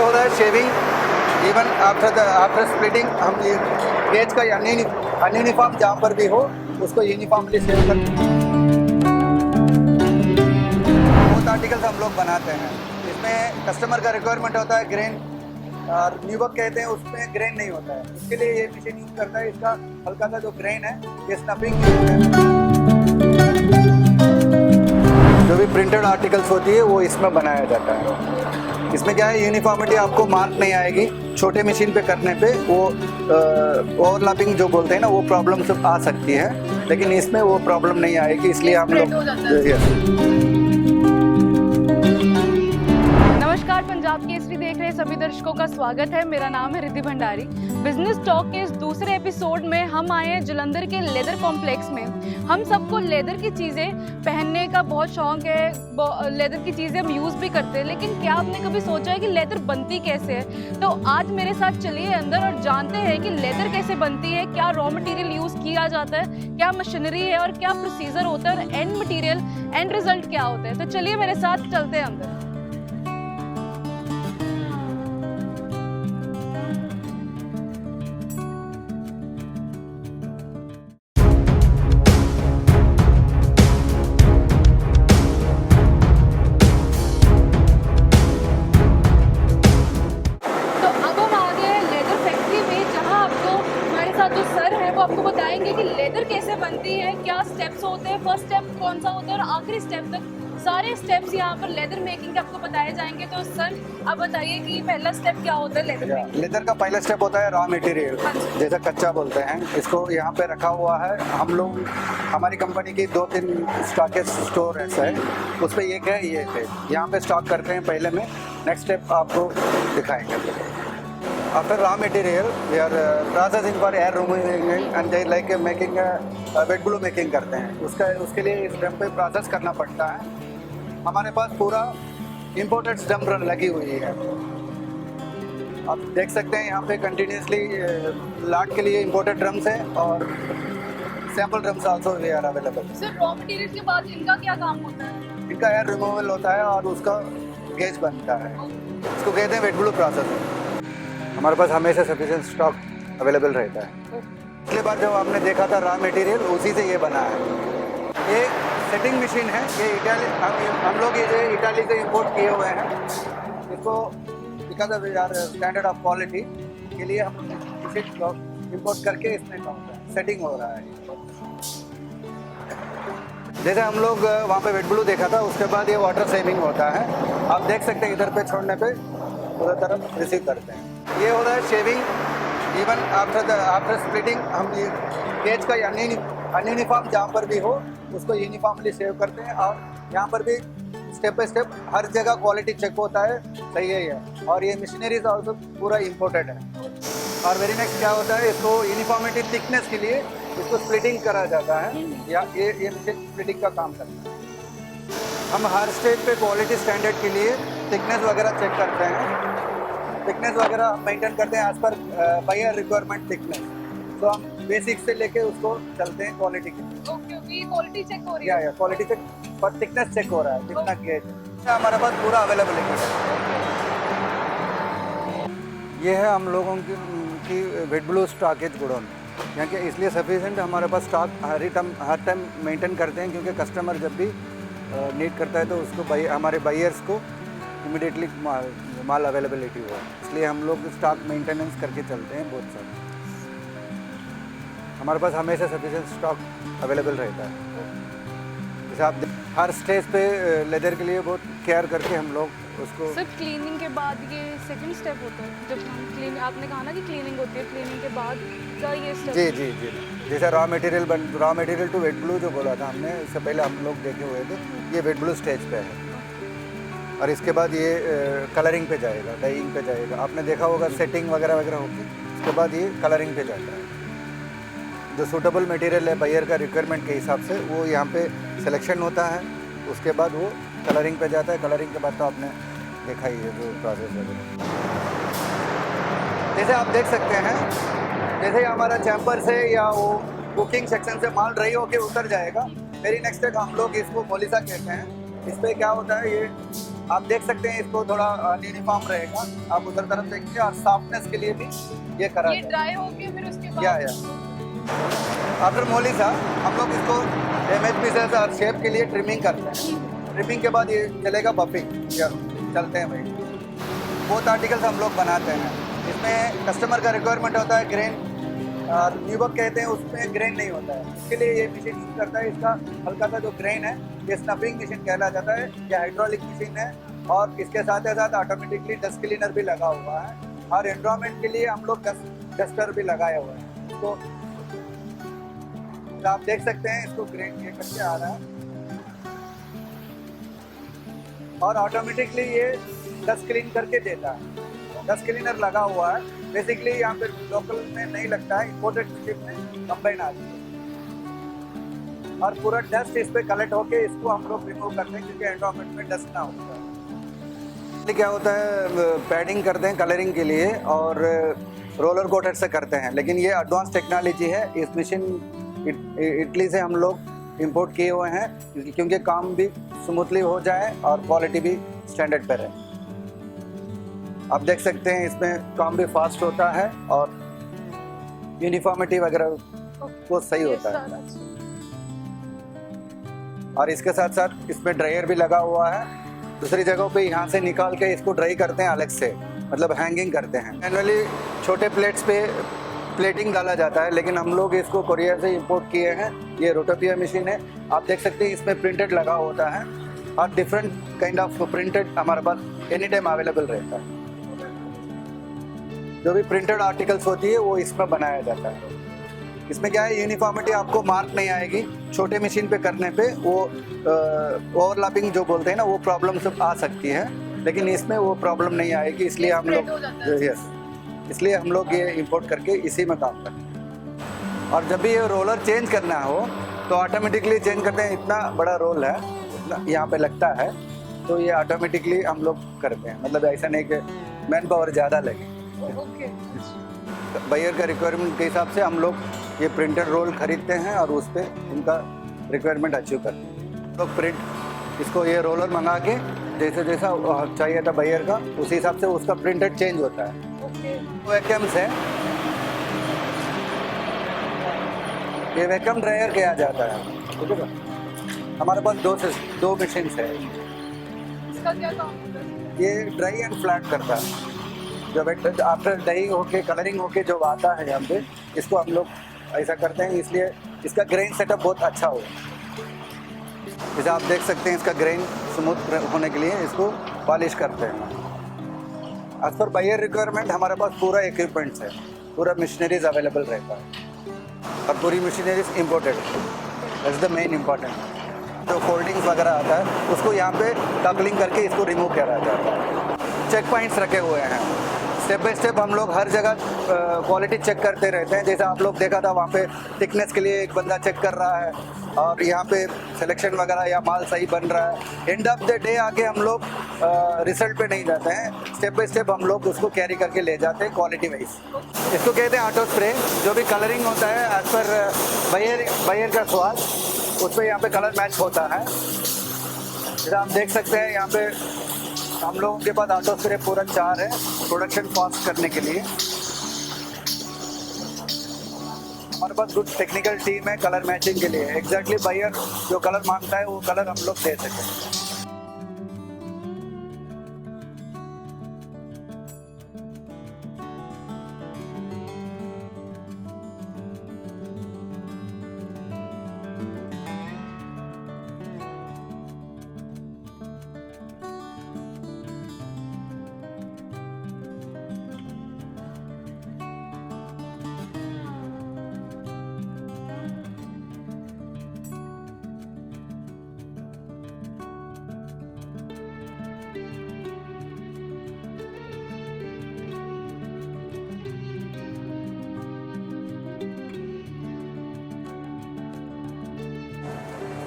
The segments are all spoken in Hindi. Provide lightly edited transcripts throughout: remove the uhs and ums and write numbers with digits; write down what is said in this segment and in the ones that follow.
हो रहा है शेविंग इवन आफ्टर स्प्लिटिंग। हम ये गेज का अनयूनिफॉर्म जहाँ पर भी हो उसको यूनिफॉर्मली सेव कर बहुत आर्टिकल्स हम लोग बनाते हैं। इसमें कस्टमर का रिक्वायरमेंट होता है ग्रेन और न्यूबक कहते हैं, उसमें ग्रेन नहीं होता है, उसके लिए ये मशीन यूज करता है। इसका हल्का सा जो ग्रेन है ये स्नपिंग जो भी प्रिंटेड आर्टिकल्स होती है वो इसमें बनाया जाता है। इसमें क्या है, यूनिफॉर्मिटी आपको मार्क नहीं आएगी। छोटे मशीन पे करने पे वो ओवरलैपिंग जो बोलते हैं ना वो प्रॉब्लम सब आ सकती है, लेकिन इसमें वो प्रॉब्लम नहीं आएगी, इसलिए हम लोग नमस्कार, पंजाब केसरी देख रहे सभी दर्शकों का स्वागत है। मेरा नाम है रिद्धि भंडारी। बिजनेस टॉक के इस दूसरे एपिसोड में हम आए हैं जलंधर के लेदर कॉम्प्लेक्स में। हम सबको लेदर की चीज़ें पहनने का बहुत शौक है, लेदर की चीज़ें हम यूज़ भी करते हैं, लेकिन क्या आपने कभी सोचा है कि लेदर बनती कैसे है? तो आज मेरे साथ चलिए अंदर और जानते हैं कि लेदर कैसे बनती है, क्या रॉ मटेरियल यूज़ किया जाता है, क्या मशीनरी है और क्या प्रोसीजर होता है और एंड मटीरियल एंड रिजल्ट क्या होता है। तो चलिए मेरे साथ चलते हैं अंदर। जो सर है वो आपको बताएंगे कि लेदर कैसे बनती है, क्या स्टेप्स होते हैं, फर्स्ट स्टेप कौन सा होता है और आखिरी स्टेप तक सारे स्टेप्स यहाँ पर लेदर मेकिंग के आपको बताए जाएंगे। तो सर आप बताइए कि पहला स्टेप क्या होता है लेदर मेकिंग? लेदर का पहला स्टेप होता है रॉ मटेरियल, जैसा कच्चा बोलते हैं। इसको यहाँ पे रखा हुआ है। हम लोग हमारी कंपनी की 2-3 स्टॉकेज स्टोर ऐसा है, उस पर एक है ये थे, यहाँ पे स्टॉक करते हैं पहले में। नेक्स्ट स्टेप आपको दिखाएंगे। After raw material, we are processing for air removing and they like making wet glue making करते हैं। उसके लिए इस ड्रम पे प्रोसेस करना पड़ता है। हमारे पास पूरा इम्पोर्टेड ड्रम लगी हुई है। आप देख सकते हैं यहाँ पे कंटिन्यूसली लाट के लिए इम्पोर्टेड ड्रम्स है और sample drums also we are available. Sir raw material के बाद इनका क्या काम होता है? इनका एयर रिमूवल होता है और उसका गेज बनता है। इसको कहते हैं वेट ग्लू प्रोसेस। हमारे पास हमेशा सफिशिएंट स्टॉक अवेलेबल रहता है। पिछली बार जब आपने देखा था रॉ मटेरियल, उसी से ये बना है। ये सेटिंग मशीन है, ये इटाली हम लोग ये इटाली से इंपोर्ट किए हुए हैं। इसको बिकॉज ऑफ यार स्टैंडर्ड ऑफ क्वालिटी के लिए हम इसे इंपोर्ट करके इसमें सेटिंग हो रहा है। जैसे हम लोग वहाँ पे वेट ब्लू देखा था, उसके बाद ये वाटर सेविंग होता है। आप देख सकते हैं इधर पे छोड़ने पे उधर तरफ रिसीव करते हैं। ये हो रहा है शेविंग इवन आफ्टर स्प्लिटिंग। हम ये गेज का अनयूनिफॉर्म जहाँ पर भी हो उसको यूनिफॉर्मली सेव करते हैं और यहाँ पर भी स्टेप बाय स्टेप हर जगह क्वालिटी चेक होता है, सही है। और ये मशीनरीज ऑल्सो पूरा इम्पोर्टेड है। और वेरी नेक्स्ट क्या होता है, इसको यूनिफॉर्मिटी थिकनेस के लिए इसको स्प्लिटिंग करा जाता है, या ये मशीन स्प्लिटिंग का काम करता है। हम हर स्टेज पे क्वालिटी स्टैंडर्ड के लिए थिकनेस वगैरह चेक करते हैं, थिकनेस वगैरह मेंटेन करते हैं as per buyer requirement thickness. तो हम बेसिक से लेके उसको चलते हैं क्वालिटी के लिए। ओके, क्वालिटी चेक हो रही है। या क्वालिटी चेक पर थिकनेस चेक हो रहा है, कितना गेज हमारे पास पूरा अवेलेबिलिटी है। ये है हम लोगों की वेट ब्लू स्टॉकेज गोडाउन, यहाँ के इसलिए सफिशिएंट हमारे पास स्टॉक हर टाइम मेंटेन करते हैं, क्योंकि कस्टमर जब भी नीड करता है तो उसको हमारे बायर्स को इमीडिएटली माल अवेलेबिलिटी हो, इसलिए हम लोग स्टॉक मेंटेनेंस करके चलते हैं बहुत सारे। हमारे पास हमेशा सफिशिएंट स्टॉक अवेलेबल रहता है। जैसे आप हर स्टेज पे लेदर के लिए बहुत केयर करके हम लोग उसको। सिर्फ क्लीनिंग के बाद ये सेकंड स्टेप होता है, जब हम क्लीन, आपने कहा ना कि क्लीनिंग होती है, क्लीनिंग के बाद का ये स्टेप? जी जी जी। जैसे raw material to wet blue जो बोला था हमने, इससे पहले हम लोग देखे हुए थे, ये वेट ब्लू स्टेज पे है। और इसके बाद ये कलरिंग पे जाएगा, डाइंग पे जाएगा। आपने देखा होगा सेटिंग वगैरह होगी, उसके बाद ये कलरिंग पे जाता है। जो सूटेबल मटेरियल है बायर का रिक्वायरमेंट के हिसाब से वो यहाँ पे सिलेक्शन होता है, उसके बाद वो कलरिंग पे जाता है। कलरिंग के बाद तो आपने देखा ही है जो प्रोसेस वगैरह। जैसे आप देख सकते हैं, जैसे हमारा चैम्बर से या वो कुकिंग सेक्शन से माल रही होके उतर जाएगा। मेरी नेक्स्ट तक हम लोग इसको मोलिसा कहते हैं। इस पर क्या होता है, ये आप देख सकते हैं इसको थोड़ा यूनिफॉर्म रहेगा, आप उधर तरफ देखिए। और सॉफ्टनेस के लिए भी ये करा ये ड्राई होके फिर उसके बाद या आफ्टर मोलिसा हम लोग इसको इमेज पीसेस और शेप के लिए ट्रिमिंग करते हैं। ट्रिमिंग के बाद ये चलेगा बफिंग, चलते हैं भाई। बहुत आर्टिकल्स हम लोग बनाते हैं, इसमें कस्टमर का रिक्वायरमेंट होता है ग्रेन, और न्यूबक कहते हैं, उसमें ग्रेन नहीं होता है, इसके लिए ये मशीन यूज करता है। इसका हल्का सा जो ग्रेन है ये स्नफिंग मशीन कहला जाता है, ये हाइड्रोलिक मशीन है। और इसके साथ साथ ऑटोमेटिकली डस्ट क्लीनर भी लगा हुआ है, और एनवायरनमेंट के लिए हम लोग डस्टर भी लगाए हुए हैं। तो आप देख सकते हैं इसको ग्रेन ये करके आ रहा है, और ऑटोमेटिकली ये डस्ट क्लीन करके देता है। डस्ट क्लीनर लगा हुआ है, बेसिकली यहाँ पे लोकल में नहीं लगता है, इंपोर्टेड मशीन में कंबाइन आती है। और पूरा डस्ट इस पे कलेक्ट होके इसको हम लोग रिमूव करते हैं, क्योंकि एनवायरनमेंट में डस्ट ना होता है। क्या होता है, पैडिंग करते हैं कलरिंग के लिए और रोलर कोटर से करते हैं, लेकिन ये एडवांस टेक्नोलॉजी है। इस मशीन इटली से हम लोग इंपोर्ट किए हुए हैं, क्योंकि काम भी स्मूथली हो जाए और क्वालिटी भी स्टैंडर्ड पर है। आप देख सकते हैं इसमें काम भी फास्ट होता है और यूनिफॉर्मिटी वगैरह वो सही होता है। और इसके साथ साथ इसमें ड्रायर भी लगा हुआ है। दूसरी जगहों पे यहाँ से निकाल के इसको ड्राई करते हैं अलग से, मतलब हैंगिंग करते हैं। मैनुअली छोटे प्लेट्स पे प्लेटिंग डाला जाता है, लेकिन हम लोग इसको कोरिया से इंपोर्ट किए हैं। ये रोटोपिया मशीन है, आप देख सकते हैं इसमें प्रिंटेड लगा होता है, और डिफरेंट काइंड ऑफ प्रिंटेड हमारे पास एनी टाइम अवेलेबल रहता है। जो भी प्रिंटेड आर्टिकल्स होती है वो इसमें बनाया जाता है। इसमें क्या है, यूनिफॉर्मिटी आपको मार्क नहीं आएगी। छोटे मशीन पे करने पे वो ओवरलैपिंग जो बोलते हैं ना, वो प्रॉब्लम सब आ सकती है, लेकिन इसमें वो प्रॉब्लम नहीं आएगी। इसलिए हम लोग इसलिए हम लोग ये इंपोर्ट करके इसी में काम करते हैं। और जब भी ये रोलर चेंज करना हो तो ऑटोमेटिकली चेंज करते हैं। इतना बड़ा रोल है, इतना यहाँ पे लगता है, तो ये ऑटोमेटिकली हम लोग करते हैं। मतलब ऐसा नहीं कि मैन पावर ज़्यादा लगे। बायर का रिक्वायरमेंट के हिसाब से हम लोग ये प्रिंटेड रोल खरीदते हैं और उस पर उनका रिक्वायरमेंट अचीव करते हैं। तो प्रिंट इसको ये रोलर मंगा के जैसे जैसा चाहिए था बायर का, उसी हिसाब से उसका प्रिंटेड चेंज होता है। वैक्यूम्स है, ये वैक्यूम ड्रायर किया जाता है, ठीक है। हमारे पास दो मशीन है। इसका क्या काम होता है? ये ड्राई एंड फ्लैट करता है। जब आफ्टर डाई होके कलरिंग होके जो आता है यहाँ पे, इसको हम लोग ऐसा करते हैं, इसलिए इसका ग्रेन सेटअप बहुत अच्छा हो। जैसे आप देख सकते हैं इसका ग्रेन स्मूथ होने के लिए इसको पॉलिश करते हैं। एज पर बायर रिक्वायरमेंट हमारे पास पूरा इक्विपमेंट्स है, पूरा मशीनरीज अवेलेबल रहता है, और पूरी मशीनरीज इम्पोर्टेड है। That's the main important. जो फोल्डिंग्स वगैरह आता है उसको यहाँ पे टकलिंग करके इसको रिमूव करा जाता है। चेक पॉइंट्स रखे हुए हैं, स्टेप बाय स्टेप हम लोग हर जगह क्वालिटी चेक करते रहते हैं। जैसे आप लोग देखा था, वहाँ पे थिकनेस के लिए एक बंदा चेक कर रहा है, और यहाँ पे सिलेक्शन वगैरह या माल सही बन रहा है। एंड ऑफ द डे आके हम लोग रिजल्ट पे नहीं जाते हैं, स्टेप बाय स्टेप हम लोग उसको कैरी करके ले जाते हैं क्वालिटी वाइज। इसको कहते हैं ऑटो स्प्रे। जो भी कलरिंग होता है एज पर बायर का स्वाद, उस पर यहाँ पे कलर मैच होता है। जैसे आप देख सकते हैं यहाँ पे हम लोगों के पास ऑटो स्प्रे पूरा 4 है, प्रोडक्शन फास्ट करने के लिए। हमारे पास गुड टेक्निकल टीम है कलर मैचिंग के लिए। एग्जैक्टली बायर जो कलर मांगता है वो कलर हम लोग दे सकें।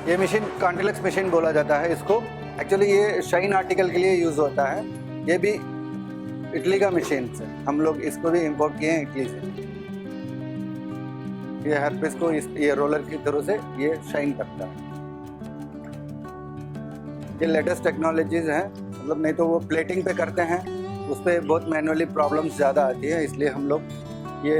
ये मशीन कॉन्टिलेक्स मशीन बोला जाता है इसको। एक्चुअली ये शाइन आर्टिकल के लिए यूज़ होता है। ये भी इटली का मशीन है, हम लोग इसको भी इंपोर्ट किए हैं इटली से। ये हर पीस को ये रोलर की तरह से ये शाइन करता है। ये लेटेस्ट टेक्नोलॉजीज हैं मतलब नहीं तो वो प्लेटिंग पे करते हैं, उस पर बहुत मैनुअली प्रॉब्लम्स ज़्यादा आती है, इसलिए हम लोग ये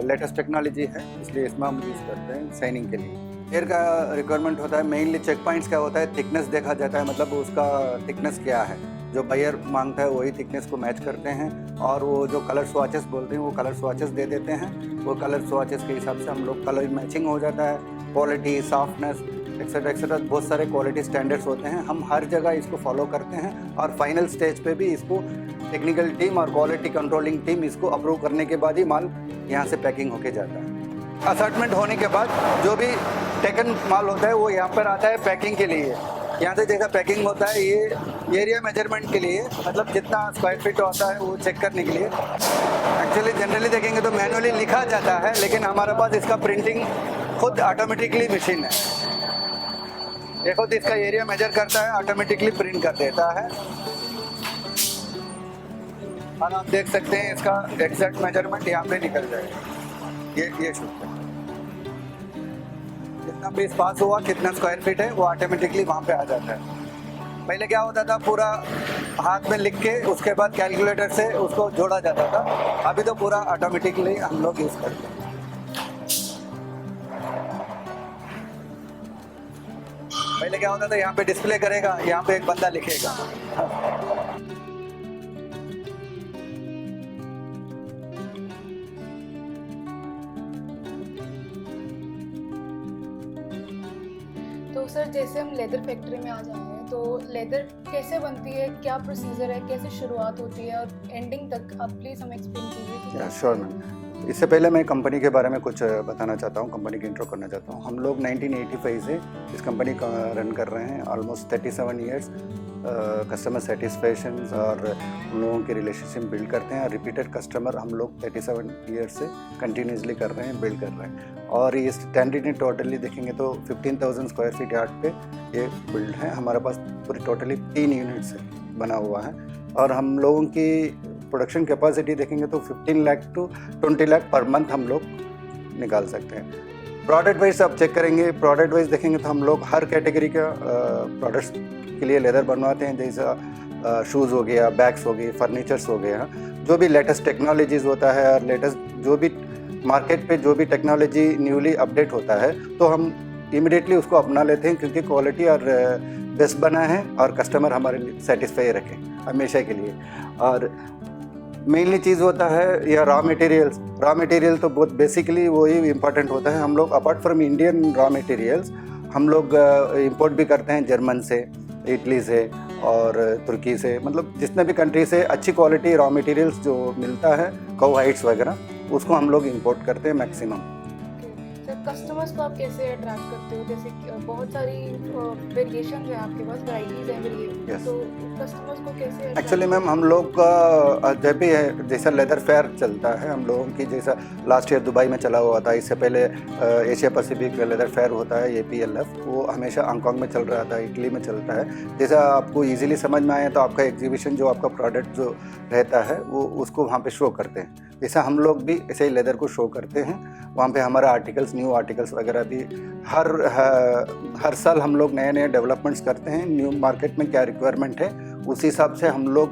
लेटेस्ट टेक्नोलॉजी है, इसलिए इसमें हम यूज़ करते हैं शाइनिंग के लिए। एयर का रिक्वायरमेंट होता है, मेनली चेक पॉइंट्स का होता है, थिकनेस देखा जाता है, मतलब उसका थिकनेस क्या है, जो बायर मांगता है वही थिकनेस को मैच करते हैं, और वो जो कलर स्वाचेस बोलते हैं वो कलर स्वाचेस दे देते हैं, वो कलर स्वाचेस के हिसाब से हम लोग कलर मैचिंग हो जाता है, क्वालिटी, सॉफ्टनेस एक्सेट्रा एक्सेट्रा बहुत सारे क्वालिटी स्टैंडर्ड्स होते हैं, हम हर जगह इसको फॉलो करते हैं, और फाइनल स्टेज पे भी इसको टेक्निकल टीम और क्वालिटी कंट्रोलिंग टीम इसको अप्रूव करने के बाद ही माल यहाँ से पैकिंग होके जाता है। असॉर्टमेंट होने के बाद जो भी टेकन माल होता है वो यहाँ पर आता है पैकिंग के लिए। यहाँ से जैसा पैकिंग होता है ये एरिया मेजरमेंट के लिए, मतलब जितना स्क्वायर फीट होता है वो चेक करने के लिए। एक्चुअली जनरली देखेंगे तो मैनुअली लिखा जाता है, लेकिन हमारे पास इसका प्रिंटिंग खुद ऑटोमेटिकली मशीन है। देखो तो इसका एरिया मेजर करता है, ऑटोमेटिकली प्रिंट कर देता है, और आप देख सकते हैं इसका एग्जैक्ट मेजरमेंट यहाँ पे निकल जाएगा। ये शूट है, जितना भी स्पेस हुआ, कितना स्क्वायर फीट है, वो ऑटोमेटिकली वहाँ पे आ जाता है। पहले क्या होता था, पूरा हाथ में लिख के उसके बाद कैलकुलेटर से उसको जोड़ा जाता था, अभी तो पूरा ऑटोमेटिकली हम लोग यूज़ करते हैं। पहले क्या होता था, यहाँ पे डिस्प्ले करेगा, यहाँ पे एक बंदा लिखेगा। तो सर जैसे हम लेदर फैक्ट्री में आ जाएंगे, तो लेदर कैसे बनती है, क्या प्रोसीजर है, कैसे शुरुआत होती है और एंडिंग तक आप प्लीज़ हमें एक्सप्लेन कीजिए। Sure ma'am. इससे पहले मैं कंपनी के बारे में कुछ बताना चाहता हूँ, कंपनी की इंट्रो करना चाहता हूँ। हम लोग 1985 से इस कंपनी का रन कर रहे हैं, ऑलमोस्ट 37 ईयर्स। कस्टमर सेटिस्फेक्शन और उन लोगों के रिलेशनशिप बिल्ड करते हैं, और रिपीटेड कस्टमर हम लोग 37 ईयर्स से कंटिन्यूसली कर रहे हैं, बिल्ड कर रहे हैं। और ये स्टैंडर्ड टोटली देखेंगे तो 15,000 स्क्वायर फीट यार्ड पे ये बिल्ड है। हमारे पास पूरी टोटली 3 यूनिट्स बना हुआ है, और हम लोगों की प्रोडक्शन कैपेसिटी देखेंगे तो 15 lakh to 20 lakh per month हम लोग निकाल सकते हैं। प्रोडक्ट वाइज आप चेक करेंगे, प्रोडक्ट वाइज देखेंगे तो हम लोग हर कैटेगरी का प्रोडक्ट्स के लिए लेदर बनवाते हैं, जैसा शूज़ हो गया, बैग्स हो गए, फर्नीचर्स हो गया, जो भी लेटेस्ट टेक्नोलॉजीज़ होता है और लेटेस्ट जो भी मार्केट पे जो भी टेक्नोलॉजी न्यूली अपडेट होता है तो हम इमिडिएटली उसको अपना लेते हैं, क्योंकि क्वालिटी और बेस्ट बना है और कस्टमर हमारे लिए सेटिस्फाई रखें हमेशा के लिए। और मेनली चीज़ होता है या रॉ मटेरियल तो बहुत बेसिकली वही इम्पोर्टेंट होता है। हम लोग apart from Indian raw materials हम लोग इंपोर्ट भी करते हैं, जर्मन से, इटली से और तुर्की से, मतलब जितने भी कंट्री से अच्छी क्वालिटी रॉ मटेरियल्स जो मिलता है, काउ हाइट्स वगैरह, उसको हम लोग इंपोर्ट करते हैं मैक्सिमम। सर कस्टमर्स को आप कैसे अट्रैक्ट करते हो, जैसे बहुत सारी वेरिएशन है आपके पास, वैराइटीज हैं, तो कस्टमर्स को कैसे? एक्चुअली मैम हम लोग का जब भी है जैसा लेदर फेयर चलता है हम लोगों की, जैसा लास्ट ईयर दुबई में चला हुआ था, इससे पहले एशिया पैसिफिक लेदर फेयर होता है APLF, वो हमेशा हांगकॉन्ग में चल रहा था, इटली में चलता है। जैसा आपको इजीली समझ में आए तो आपका एग्जीबिशन जो आपका प्रोडक्ट जो रहता है वो उसको वहाँ पे शो करते हैं, जैसा हम लोग भी ऐसे ही लेदर को शो करते हैं। वहाँ पे हमारा आर्टिकल्स, न्यू आर्टिकल्स वगैरह भी हर साल हम लोग नए नए डेवलपमेंट्स करते हैं। न्यू मार्केट में क्या रिक्वायरमेंट है उसी हिसाब से हम लोग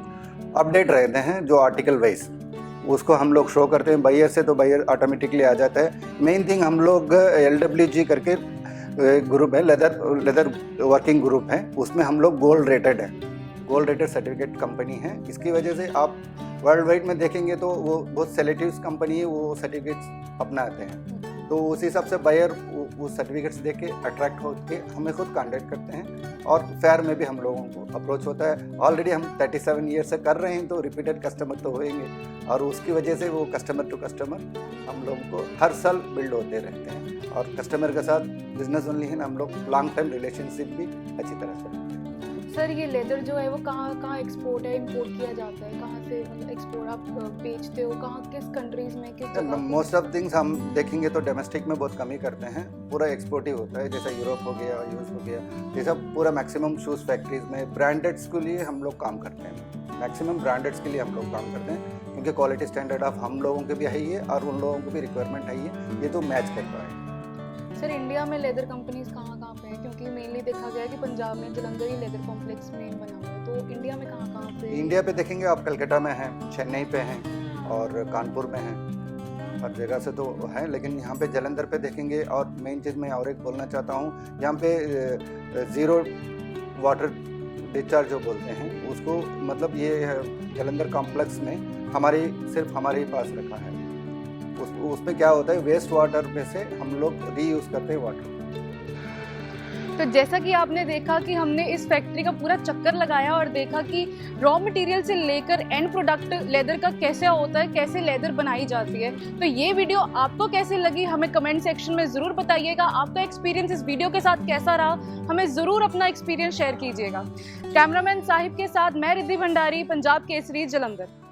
अपडेट रहते हैं, जो आर्टिकल वाइज उसको हम लोग शो करते हैं बायर से, तो बायर ऑटोमेटिकली आ जाता है। मेन थिंग हम लोग LWG करके ग्रुप है, लेदर वर्किंग ग्रुप है, उसमें हम लोग गोल्ड रेटेड सर्टिफिकेट कंपनी है। इसकी वजह से आप वर्ल्ड वाइड में देखेंगे तो वो बहुत सेलेक्टिव कंपनी है, वो सर्टिफिकेट्स अपनाते हैं, तो उस हिसाब से बायर वो सर्टिफिकेट्स देख के अट्रैक्ट होकर हमें खुद कांटेक्ट करते हैं, और फेयर में भी हम लोगों को अप्रोच होता है। ऑलरेडी हम 37 ईयर से कर रहे हैं, तो रिपीटेड कस्टमर तो होंगे, और उसकी वजह से वो कस्टमर टू कस्टमर हम लोगों को हर साल बिल्ड होते रहते हैं, और कस्टमर के साथ बिजनेस ओनली है ना, हम लोग लॉन्ग टाइम रिलेशनशिप भी अच्छी तरह से। सर ये लेदर जो है वो कहाँ एक्सपोर्ट है, इंपोर्ट किया जाता है, कहाँ से मतलब एक्सपोर्ट आप बेचते हो, कहाँ किस कंट्रीज में, किस जगह? मोस्ट ऑफ थिंग्स हम देखेंगे तो डोमेस्टिक में बहुत कम ही करते हैं, पूरा एक्सपोर्ट ही होता है, जैसा यूरोप हो गया, यूएस हो गया, ये सब पूरा मैक्सिमम शूज़ फैक्ट्रीज में ब्रांडेड्स के लिए हम लोग काम करते हैं, मैक्सिमम ब्रांडेड्स के लिए हम लोग काम करते हैं, क्योंकि क्वालिटी स्टैंडर्ड ऑफ हम लोगों के भी है है और उन लोगों को भी रिक्वायरमेंट है, ये तो मैच करता है। सर इंडिया में लेदर कंपनीज कहाँ पे हैं, क्योंकि मेनली देखा गया है कि पंजाब में जलंधर ही लेदर कॉम्प्लेक्स मेन बना हुआ है, तो इंडिया में कहाँ कहाँ पे? इंडिया पे देखेंगे आप, कलकत्ता में हैं, चेन्नई पे हैं और कानपुर में हैं, हर जगह से तो है, लेकिन यहाँ पे जलंधर पे देखेंगे। और मेन चीज़ मैं और एक बोलना चाहता हूँ, यहाँ पे ज़ीरो वाटर डिस्चार्ज जो बोलते हैं उसको, मतलब ये जलंधर कॉम्प्लेक्स में सिर्फ हमारे ही पास रखा है। उसमें क्या होता है, वेस्ट वाटर में से हम लोग रीयूज़ करते हैं वाटर। तो जैसा कि आपने देखा कि हमने इस फैक्ट्री का पूरा चक्कर लगाया और देखा कि रॉ मटेरियल से लेकर एंड प्रोडक्ट लेदर का कैसे होता है, कैसे लेदर बनाई जाती है। तो ये वीडियो आपको कैसे लगी हमें कमेंट सेक्शन में ज़रूर बताइएगा। आपका एक्सपीरियंस इस वीडियो के साथ कैसा रहा, हमें ज़रूर अपना एक्सपीरियंस शेयर कीजिएगा। कैमरामैन साहिब के साथ मैं रिद्धि भंडारी, पंजाब केसरी, जलंधर।